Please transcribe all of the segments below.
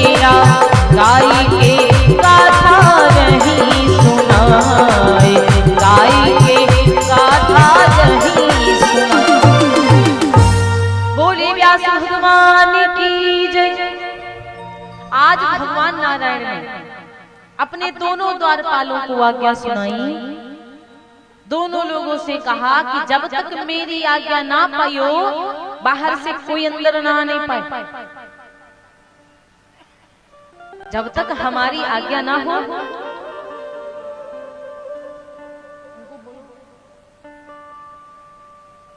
मेरा गाय के गाथा नहीं सुनाए, गाय के गाथा नहीं सुनाए। बोले व्यास भगवान की जय। आज भगवान नारायण ने अपने दोनों द्वारपालों को आज्ञा सुनाई। दोनों लोगों से कहा कि जब तक मेरी आज्ञा ना पायो बाहर से कोई अंदर ना आने पाए, जब तक हमारी आज्ञा ना हो।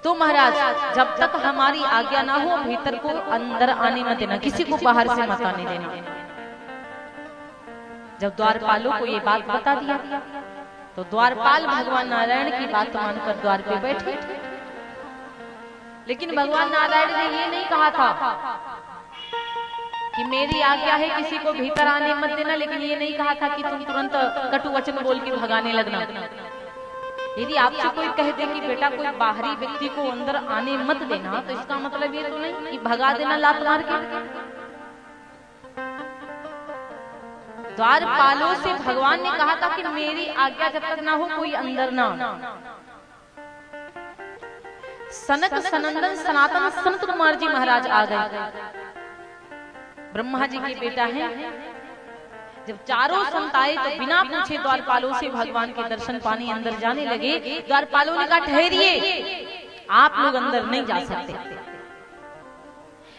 तो महाराज जब तक हमारी आज्ञा ना हो भीतर को अंदर आने मत देना, किसी को बाहर से मत आने देना। जब द्वारपालों को ये बात बता दिया तो द्वारपाल भगवान नारायण की बात मानकर द्वार पे बैठे। लेकिन भगवान नारायण ने ये नहीं कहा था कि मेरी आज्ञा है किसी को भीतर आने मत देना, लेकिन ये नहीं कहा था कि तुम तुरंत कटु वचन बोल के भगाने लगना। यदि आपसे कोई कह दे कि बेटा कोई बाहरी व्यक्ति को अंदर आने मत देना, तो इसका मतलब ये तो नहीं कि भगा देना लात मार के। द्वारपालों से भगवान ने कहा था कि मेरी आज्ञा जब तक ना हो कोई अंदर ना। सनक सनंदन सनातन संत कुमार जी महाराज आ गए। ब्रह्मा जी के बेटा हैं। जब चारों संत आए तो बिना पूछे द्वारपालों से भगवान के दर्शन पाने अंदर जाने लगे। द्वारपालों ने कहा ठहरिए, आप लोग अंदर नहीं जा सकते।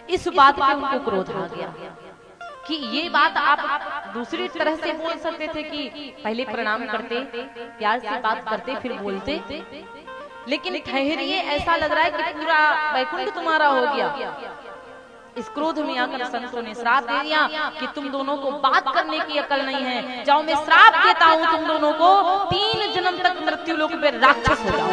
इस बात पे उनको क्रोध आ गया कि ये बात आप दूसरी तरह से बोल सकते थे कि पहले प्रणाम करते, प्यार से बात करते, फिर बोलते। लेकिन ठहरिए ऐसा लग रहा है कि पूरा वैकुंठ तुम्हारा हो गया। इस क्रोध में आकर संतों ने श्राप दे दिया कि तुम दोनों को बात करने की अकल नहीं है, जाओ मैं श्राप देता हूं तुम दोनों को, 3 जन्म तक मृत्यु लोक पे राक्षस हो जाओ।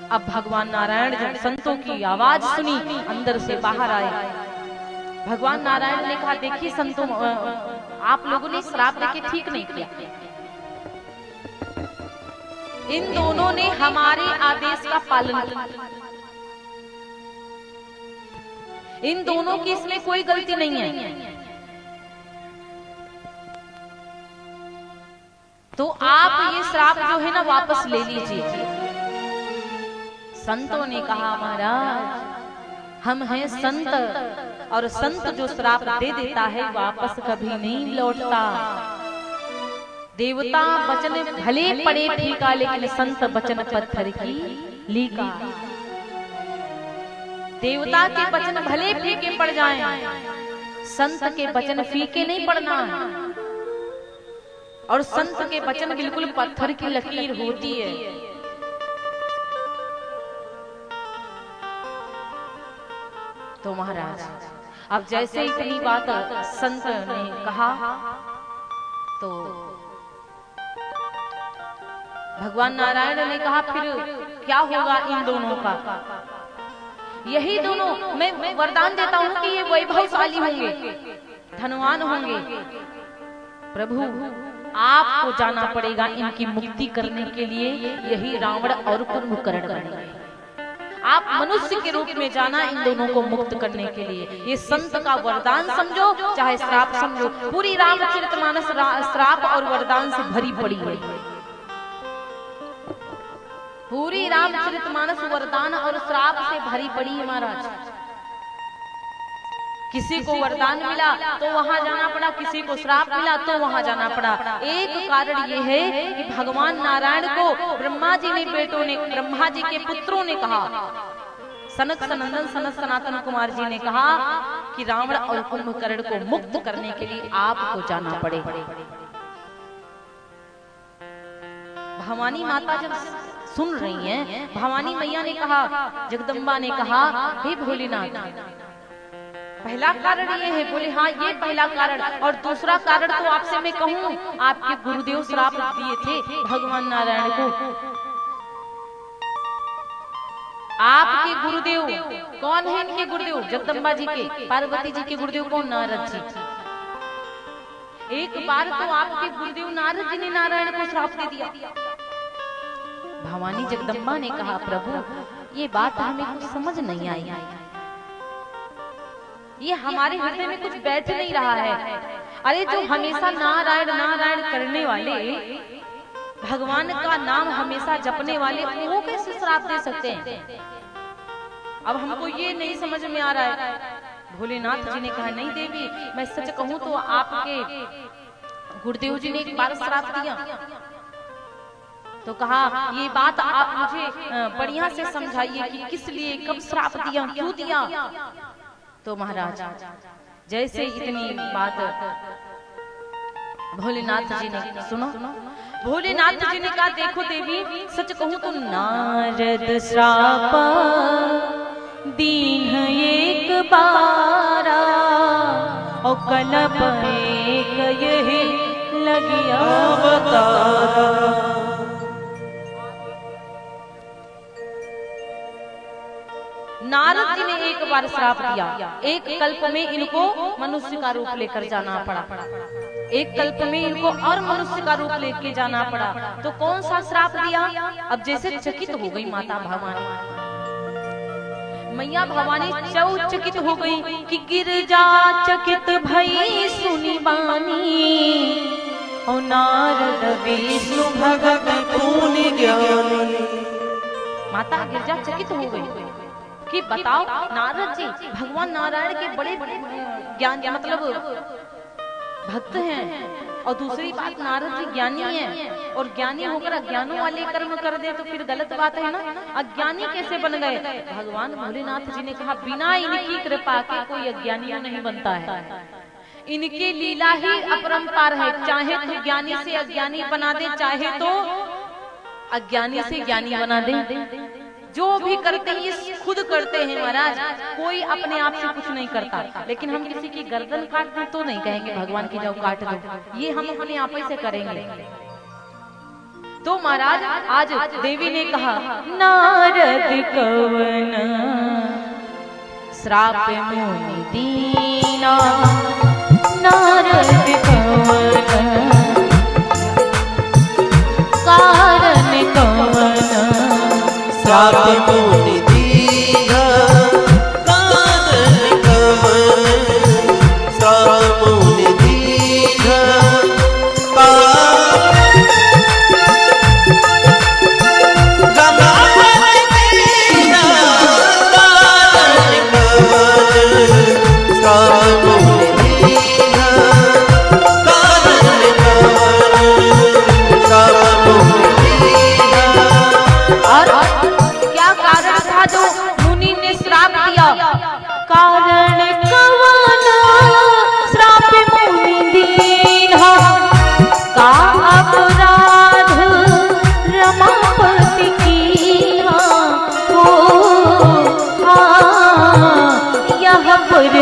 अब भगवान नारायण जब संतों की आवाज सुनी अंदर से बाहर आए। भगवान नारायण ने कहा देखिए संतों, आप लोगों ने श्राप देके ठीक नहीं किया। इन दोनों ने हमारे आदेश का पालन किया। इन दोनों की इसमें कोई गलती नहीं है। तो आप ये श्राप जो है ना वापस ले लीजिए। संतों ने कहा महाराज हम हैं संत, और संत जो श्राप दे देता है वापस कभी नहीं लौटता। देवता वचन भले पड़े फीका, लेकिन संत वचन पत्थर की लीका। देवता के वचन भले फीके पड़ जाएं, संत के वचन फीके नहीं पड़ना। और संत के वचन बिल्कुल पत्थर की लकीर होती है। तो महाराज अब जैसे इतनी बात संत ने कहा तो भगवान नारायण ने कहा फिर क्या होगा इन दोनों का। यही दोनों मैं वरदान देता हूं कि ये वैभवशाली होंगे, धनवान होंगे। प्रभु आपको जाना पड़ेगा इनकी मुक्ति करने के लिए। यही रावण और कुंभकर्ण बनेंगे। आप मनुष्य के रूप में जाना इन दोनों को मुक्त करने के लिए। ये संत का वरदान समझो चाहे श्राप समझो। पूरी रामचरितमानस श्राप और वरदान से भरी पड़ी है। पूरी रामचरितमानस वरदान और श्राप से भरी पड़ी है महाराज। किसी को वरदान मिला तो वहां जाना पड़ा, किसी को श्राप मिला तो वहां जाना पड़ा। एक कारण ये है कि भगवान नारायण को ब्रह्मा जी ने बेटों ने, ब्रह्मा जी के पुत्रों ने कहा, सनक सनंदन सनत सनातन कुमार जी ने कहा कि रावण और कुंभकर्ण को मुक्त करने के लिए आपको जाना पड़े। भवानी माता जब सुन रही हैं, भवानी मैया ने कहा, जगदम्बा ने कहा, हे भोलेनाथ, पहला कारण ये है। बोले हाँ ये पहला कारण। और दूसरा कारण तो आपसे मैं कहूँ, आपके गुरुदेव श्राप दिए थे भगवान नारायण को। आपके गुरुदेव कौन है? इनके गुरुदेव जगदम्बा जी के, पार्वती जी के गुरुदेव कौन? नारद जी। एक बार तो आपके गुरुदेव नारद जी ने नारायण को श्राप दे दिया। भवानी जगदम्बा ने कहा, प्रभु ये बात हमें कुछ समझ नहीं आई। ये हमारे हृदय में कुछ बैठ नहीं रहा है। अरे जो हमेशा नारायण नारायण करने वाले, भगवान का नाम हमेशा जपने वाले, वो कैसे श्राप दे सकते हैं? अब हमको ये नहीं समझ में आ रहा है। भोलेनाथ जी ने कहा नहीं देवी, मैं सच कहूं तो आपके गुरुदेव जी ने एक बार श्राप दिया। तो कहा ये बात आप मुझे बढ़िया से समझाइए कि किस लिए, कब श्राप दिया, क्यों दिया? तो महाराज जैसे इतनी बात भोलेनाथ जी ने सुनो, भोलेनाथ जी ने कहा देखो देवी, सच कहूं तो नारद श्राप दीन एक बारा और कलप एक यही लगिया अवतारा। नारद जी ने एक बार श्राप दिया, एक कल्प में इनको मनुष्य का रूप लेकर जाना पड़ा, एक कल्प में इनको और मनुष्य का रूप लेके जाना पड़ा। तो कौन सा श्राप दिया? अब जैसे चकित हो गई माता भवानी, मैया भवानी चकित हो गई कि गिरजा चकित भई सुनी बानी और नारद विष्णु भगत पुनि ज्ञानी। माता गिरजा चकित हो गई कि बताओ नारद जी भगवान नारायण के बड़े ज्ञान मतलब भक्त हैं, और दूसरी बात नारद जी ज्ञानी हैं, और ज्ञानी होकर अज्ञानों वाले कर्म कर दे तो फिर गलत बात है ना। अज्ञानी कैसे बन गए? भगवान भोलेनाथ जी ने कहा बिना इनकी कृपा के कोई अज्ञानी नहीं बनता है, इनकी लीला ही अपरंपार है। चाहे तो ज्ञानी से अज्ञानी बना दे, चाहे तो अज्ञानी से ज्ञानी बना दे। जो भी करते हैं ये खुद करते हैं महाराज, कोई अपने आप से कुछ नहीं करता। लेकिन हम किसी की गर्दन काट दें तो नहीं कहेंगे भगवान की जाओ काट दो, ये हम अपने आप ही से करेंगे। तो महाराज आज देवी ने कहा नारद कवन श्राप मुनि दीना, नारद कवन कारण कवन श्राप मुनि दीना, कारण कवन श्राप मुनि दीना,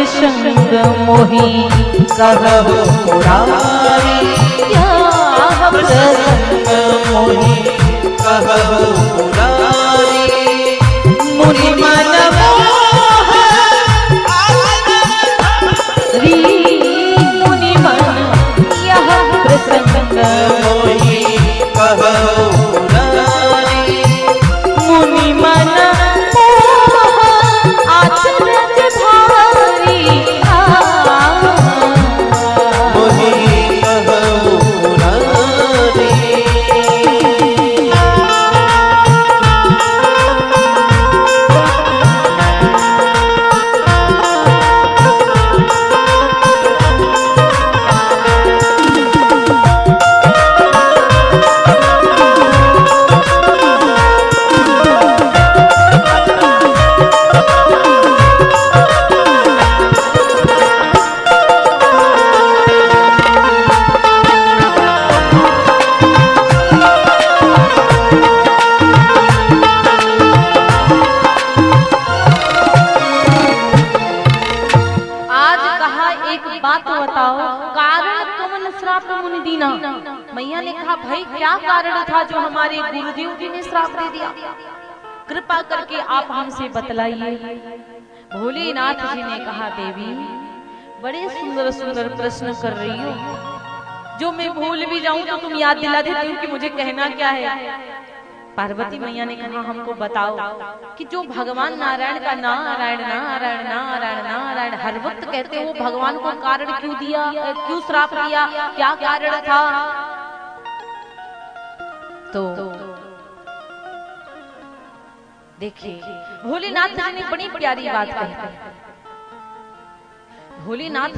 संग मोही कहु मुरारी, संग मोही कहु मुरारी, मुनि मन मोह री, मुनि मन यह प्रसंग मोही कहु मुरारी, मुनि मन मोह आचरज भारी, मोही कहु मुरारी। मैया ने कहा भाई क्या कारण था जो हमारे गुरुदेव जी ने श्राप दे दिया, कृपा करके आप हमसे बतलाइए। भोलेनाथ जी ने कहा देवी बड़े सुंदर सुंदर प्रश्न कर रही हो, जो मैं भूल भी जाऊं तो तुम याद दिला देती हो कि मुझे कहना क्या है। पार्वती मैया ने कहा हमको बताओ कि जो भगवान नारायण का नारायण नारायण नारायण नारायण हर वक्त कहते हो, भगवान को कारण क्यों दिया, क्यों श्राप दिया, क्या कारण था? तो देखिए भोलेनाथ जी ने बड़ी प्यारी बात कही। भोलेनाथ